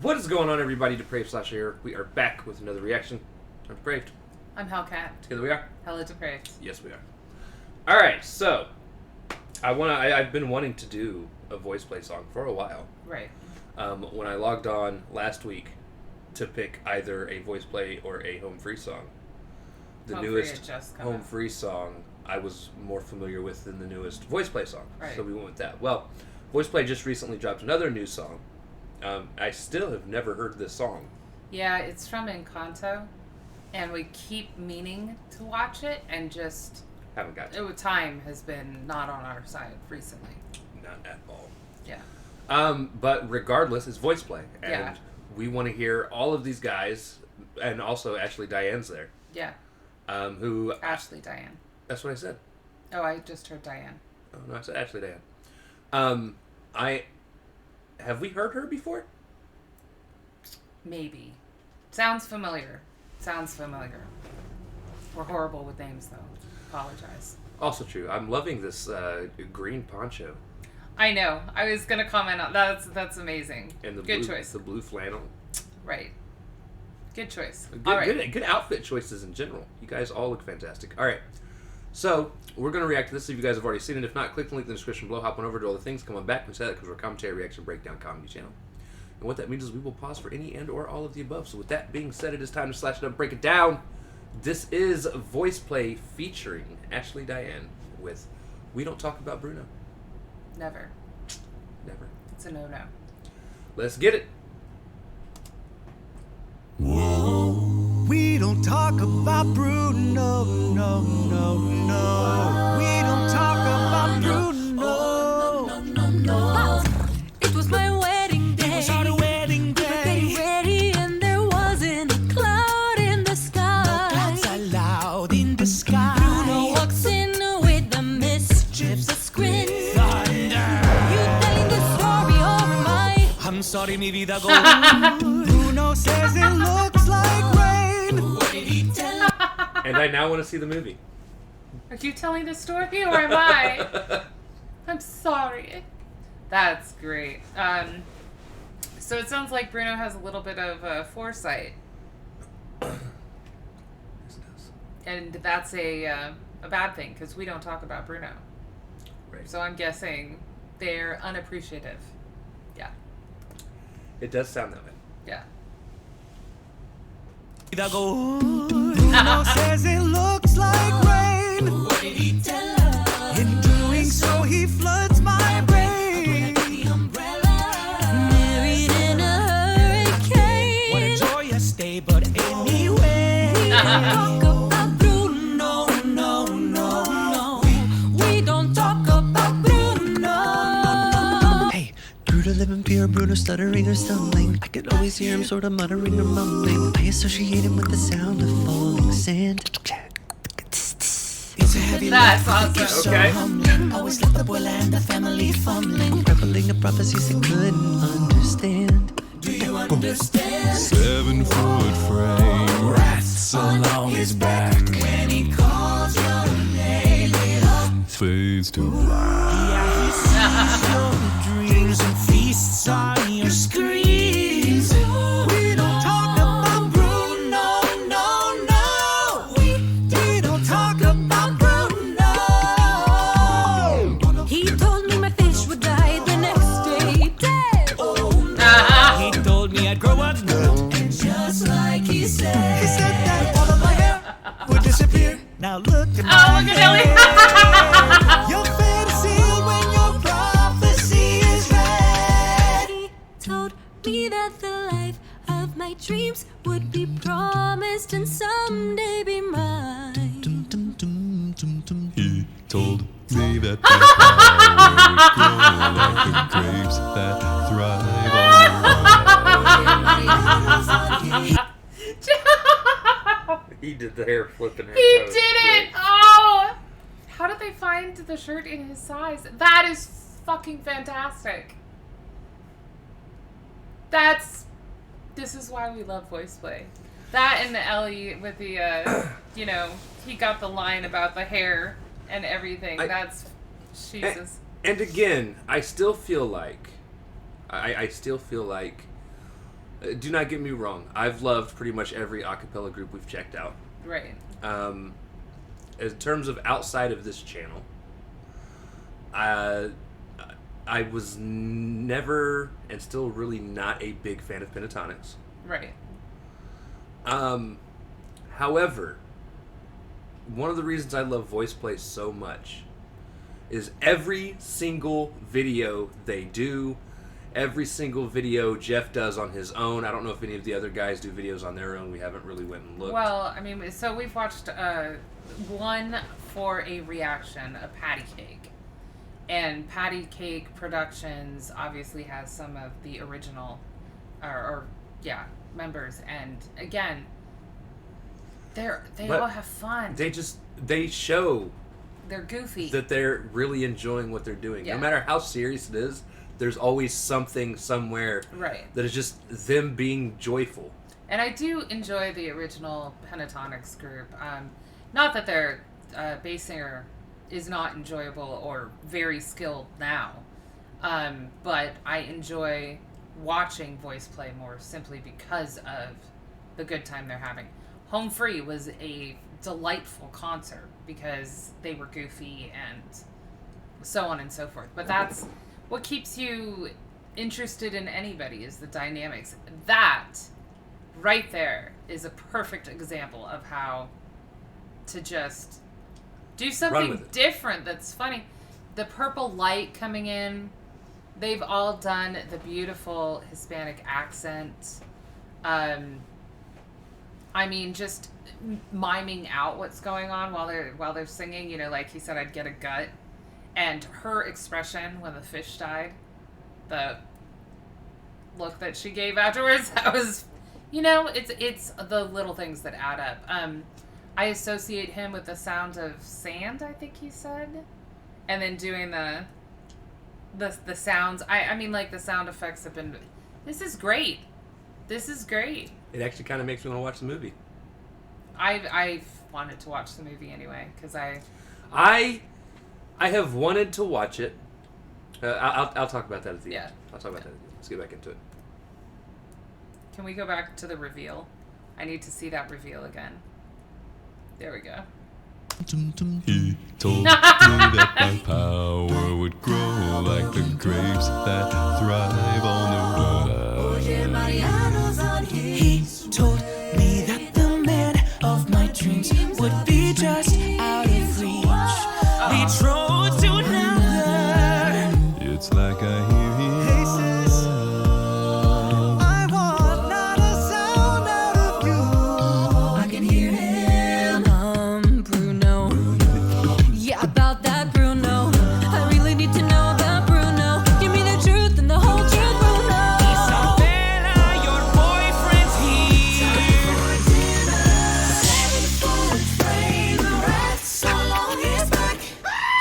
What is going on, everybody? Depraved / here. We are back with another reaction. I'm Depraved. I'm Hellcat. Together we are. HellaDepraved. Yes, we are. All right, so I've been wanting to do a VoicePlay song for a while. Right. When I logged on last week to pick either a VoicePlay or a home free song, the newest home free song I was more familiar with than the newest VoicePlay song. Right. So we went with that. Well, VoicePlay just recently dropped another new song. I still have never heard this song. Yeah, it's from Encanto, and we keep meaning to watch it, and just Haven't got to. Time has been not on our side recently. Not at all. Yeah. But regardless, it's VoicePlay, and Yeah. we want to hear all of these guys, and also actually Diane's there. Yeah. Who? Ashley Diane. That's what I said. Oh, I just heard Diane. Oh no, I said Ashley Diane. Have we heard her before? Maybe. Sounds familiar. We're horrible with names, though. Apologize. Also true. I'm loving this green poncho. I know. I was gonna comment on that's amazing. And the good blue, choice. The blue flannel. Right. Good choice. All right. Good outfit choices in general. You guys all look fantastic. All right. So, we're going to react to this if you guys have already seen it. If not, click the link in the description below. Hop on over to all the things. Come on back. We say that because we're a commentary, reaction, breakdown comedy channel. And what that means is we will pause for any and or all of the above. So with that being said, it is time to slash it up, break it down. This is VoicePlay featuring Ashley Diane with We Don't Talk About Bruno. Never. Never. It's a no-no. Let's get it. Whoa. We don't talk about Bruno, no, no, no. We don't talk about Bruno, no. It was my wedding day. It was our wedding day. We were getting ready and there wasn't a cloud in the sky. No clouds allowed in the sky. Bruno walks in with the mischiefs, a grin. Thunder. You telling the story or am I? I'm sorry, mi vida go. Bruno says it looks like rain. What did he tell? And I now want to see the movie. Are you telling the story or am I? I'm sorry. That's great. So it sounds like Bruno has a little bit of foresight. And that's a bad thing because we don't talk about Bruno. Right. So I'm guessing they're unappreciative. Yeah. It does sound that way. Yeah. Bruno says it looks like rain. What did he tell her? In doing so, he floods my brain. Married in a hurricane. What a joyous day, but anyway. We don't talk about Bruno, no, no, no. We don't talk about Bruno. Hey, Bruno living fear, Bruno stuttering or stumbling. I could always hear him sort of muttering or mumbling. I associate him with the sound of falling sand. It's a heavy That's life, awesome. so Okay. humbling. Always left the boy and the family fumbling. Reveling in prophecies I couldn't understand. Do you understand? 7-foot frame, rats along his back, When he calls your name, it all fades to black. yeah, he sees your dreams and feasts on your screams. We don't talk about Bruno, no, no. We don't talk about Bruno. He told me my fish would die the next day dead. He told me I'd grow up and just like he said. He said that all of my hair would disappear. Now look at my Oh, look at Ellie. Your fantasy when your prophecy is read. He told me that the life of my dreams would be promised and someday be mine. He told me that the flower would grow like the grapes that thrive on the vine. He did the hair flipping. Hair He pose. did it! Oh! How did they find the shirt in his size? That is fucking fantastic. This is why we love VoicePlay. That and the Ellie with the, he got the line about the hair and everything. That's, Jesus. And again, I still feel like Do not get me wrong. I've loved pretty much every a cappella group we've checked out. Right. In terms of outside of this channel, I was never and still really not a big fan of Pentatonics. Right. However, one of the reasons I love VoicePlay so much is every single video they do, every single video Jeff does on his own. I don't know if any of the other guys do videos on their own. We haven't really went and looked. Well, I mean, so we've watched one for a reaction of Patty Cake. And Patty Cake Productions obviously has some of the original, members. And again, they all have fun. They show They're goofy. that they're really enjoying what they're doing. Yeah. No matter how serious it is, there's always something somewhere Right. that is just them being joyful. And I do enjoy the original Pentatonics group. Not that their bass singer is not enjoyable or very skilled now, but I enjoy watching VoicePlay more simply because of the good time they're having. Home Free was a delightful concert because they were goofy and so on and so forth. But that's what keeps you interested in anybody, is the dynamics. That right there is a perfect example of how to just do something different that's funny. The purple light coming in, they've all done the beautiful Hispanic accent. I mean, just miming out what's going on while they're singing. You know, like he said, I'd get a gut. And her expression when the fish died, the look that she gave afterwards, that was, you know, it's the little things that add up. I associate him with the sound of sand, I think he said, and then doing the sounds. I mean, like, the sound effects have been. This is great. This is great. It actually kind of makes me want to watch the movie. I've wanted to watch the movie anyway because I have wanted to watch it. I'll talk about that at the end. Yeah. I'll talk about that at the end. Let's get back into it. Can we go back to the reveal? I need to see that reveal again. There we go. He told me that my power would grow like the grapes that thrive on the road. He told me that the man of my dreams would be just out of reach. Betrothed to another. It's like I hear him. Hey sis, I want not a sound out of you. I can hear him. Bruno. Yeah, about that Bruno. I really need to know about Bruno. Give me the truth and the whole truth, Bruno. Isabella, your boyfriend's here.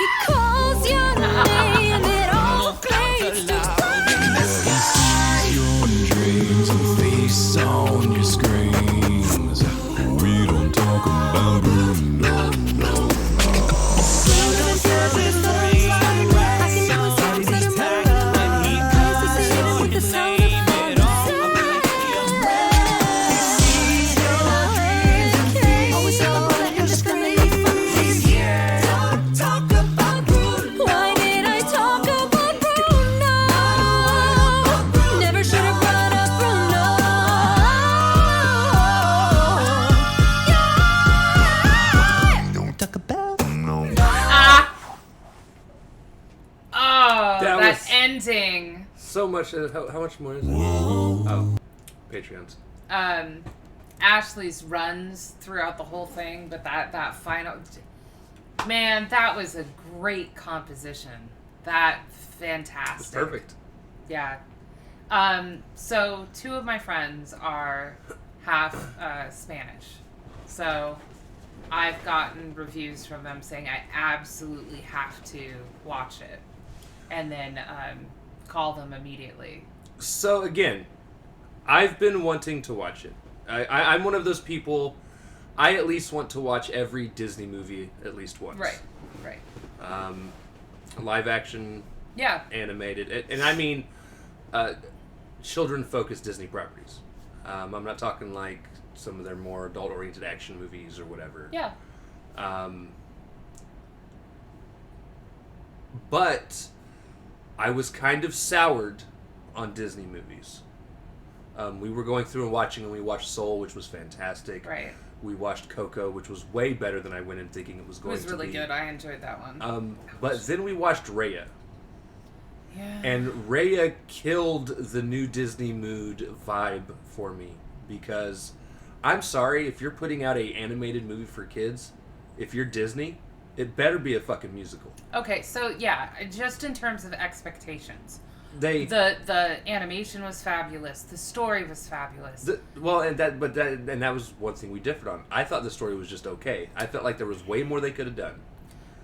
He calls your name and it all fades to Your dreams and face on your screens. We don't talk about Bruno. Why did I talk about Bruno? Never should have brought up Bruno. Don't talk about Oh, That that was- ending. So much. How much more is it? Oh, Patreons. Ashley's runs throughout the whole thing, but that final, man, that was a great composition. That fantastic. It's perfect. Yeah. So two of my friends are half Spanish, so I've gotten reviews from them saying I absolutely have to watch it, and then call them immediately. So again, I've been wanting to watch it. I'm one of those people. I at least want to watch every Disney movie at least once. Right. Live action, Yeah. animated, and I mean, children-focused Disney properties. I'm not talking like some of their more adult-oriented action movies or whatever. Yeah. But I was kind of soured on Disney movies. We were going through and watching, and we watched Soul, which was fantastic. Right. We watched Coco, which was way better than I went in thinking it was It going was to really be. good. I enjoyed that one. But then we watched Raya. Yeah. And Raya killed the new Disney mood vibe for me. Because, I'm sorry, if you're putting out a animated movie for kids, if you're Disney, it better be a fucking musical. Okay, so yeah, just in terms of expectations. The animation was fabulous. The story was fabulous. that was one thing we differed on. I thought the story was just okay. I felt like there was way more they could have done.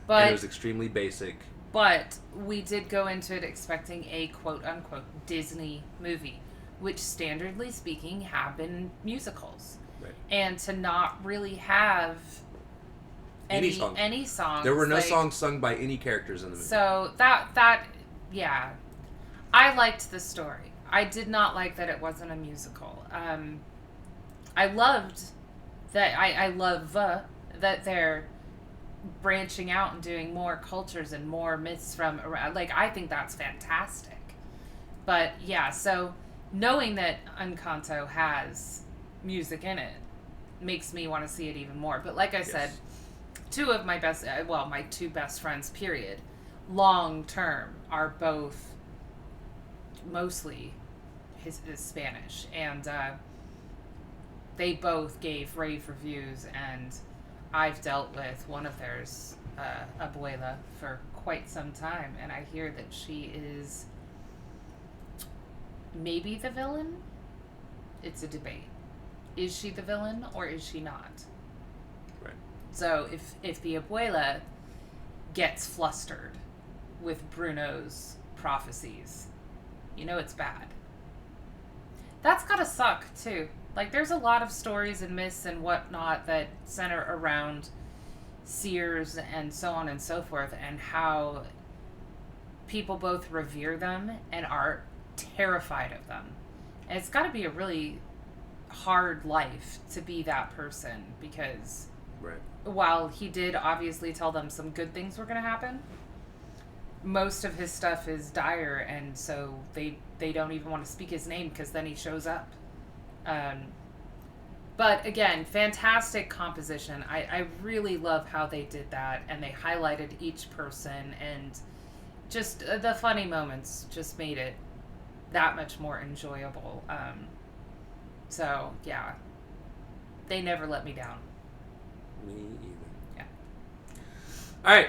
But and it was extremely basic. But we did go into it expecting a quote-unquote Disney movie, which, standardly speaking, have been musicals. Right. And to not really have any songs. There were no songs sung by any characters in the movie. So that yeah. I liked the story. I did not like that it wasn't a musical. I loved that. I love that they're branching out and doing more cultures and more myths from around. Like, I think that's fantastic. But yeah, so knowing that Encanto has music in it makes me want to see it even more. But like I said, my two best friends, period, long term, are both mostly his Spanish, and they both gave rave reviews, and I've dealt with one of theirs, Abuela, for quite some time, and I hear that she is maybe the villain. It's a debate. Is she the villain or is she not? Right. So if the Abuela gets flustered with Bruno's prophecies, you know it's bad. That's gotta suck, too. Like, there's a lot of stories and myths and whatnot that center around seers and so on and so forth, and how people both revere them and are terrified of them. And it's gotta be a really hard life to be that person, because Right. while he did obviously tell them some good things were gonna happen, most of his stuff is dire, and so they don't even want to speak his name because then he shows up. But again, fantastic composition. I really love how they did that, and they highlighted each person, and just the funny moments just made it that much more enjoyable. So yeah, they never let me down. Me either. Yeah. All right.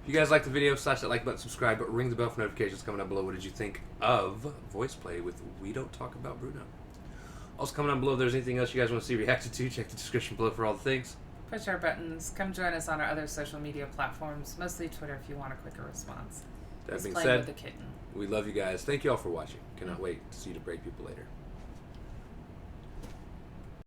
If you guys like the video, slash that like button, subscribe, but ring the bell for notifications coming down below. What did you think of VoicePlay with We Don't Talk About Bruno? Also coming down below, if there's anything else you guys want to see reacted to, check the description below for all the things. Push our buttons. Come join us on our other social media platforms, mostly Twitter if you want a quicker response. That He's being playing said, with the kitten. we love you guys. Thank you all for watching. Cannot wait to see you to break people later.